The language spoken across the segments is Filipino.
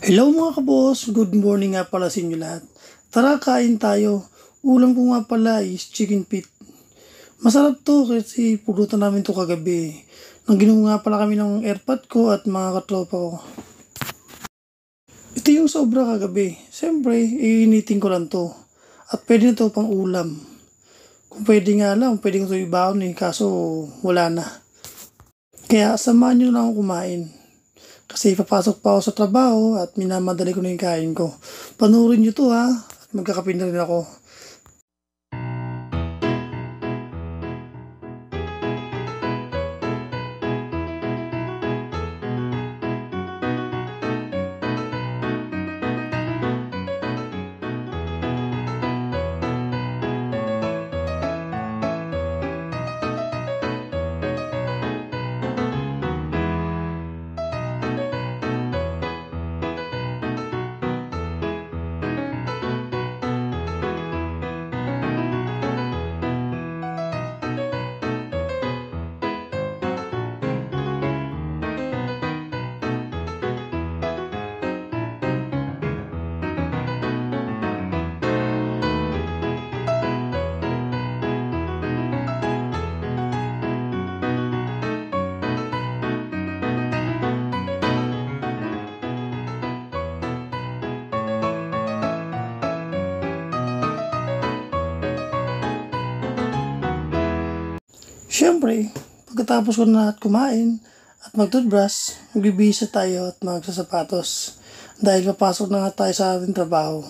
Hello mga kabos, good morning nga pala sa inyo lahat. Tara kain tayo. Ulam ko nga pala is chicken feet. Masarap to kasi pulutan namin to kagabi. Nang ginuha nga pala kami ng airpod ko at mga katropa ko. Ito yung sobra kagabi. Siyempre, iinitin ko lang to. At pwede na to pang ulam. Kung pwede nga lang, pwede ko to ibaon kaso wala na. Kaya samahan nyo lang ako kumain. Kasi papasok pa ako sa trabaho at minamadali ko na yung kain ko. Panurin nyo to ha. Magkakape na rin ako. Siyempre, pagkatapos ko na at kumain at mag-toothbrush, magbibihis tayo at magsasapatos dahil papasok na nga tayo sa ating trabaho.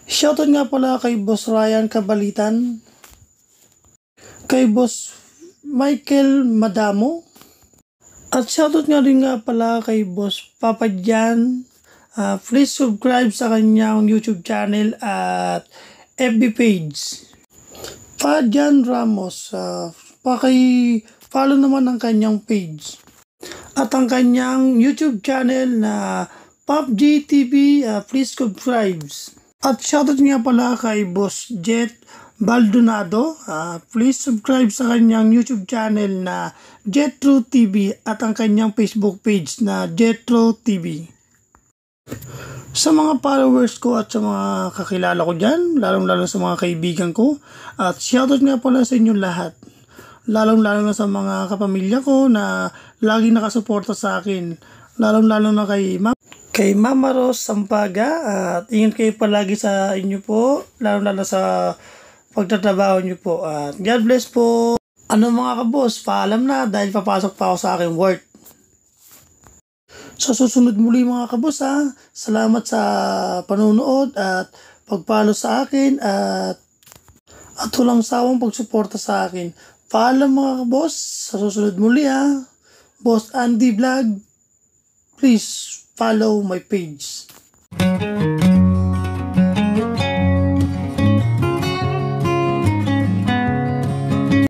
Shoutout nga pala kay Boss Ryan Kabalitan, kay Boss Michael Madamo, at shoutout nga rin nga pala kay Boss Papa Jan. Please subscribe sa kanyang YouTube channel at FB page. Fajan Ramos, paki-follow naman ang kanyang page. At ang kanyang YouTube channel na PUBG TV, please subscribe. At shoutout nga pala kay Boss Jet Baldonado, please subscribe sa kanyang YouTube channel na Jetro TV at ang kanyang Facebook page na Jetro TV. Sa mga followers ko at sa mga kakilala ko dyan, lalong-lalo sa mga kaibigan ko, at shoutout nga pala sa inyo lahat. Lalong-lalo na sa mga kapamilya ko na lagi nakasuporta sa akin. Lalong-lalo na kay Mama Rose Sampaga, at ingat kayo palagi sa inyo po, lalong-lalo sa pagtatrabaho nyo po. At God bless po. Ano mga kabos, paalam na dahil papasok pa ako sa aking work. Sa susunod muli mga kabos salamat sa panonood at pagpalo sa akin at walang sawang pagsuporta sa akin. Paalam mga kabos, sa susunod muli Boss Andy Vlog, please follow my page.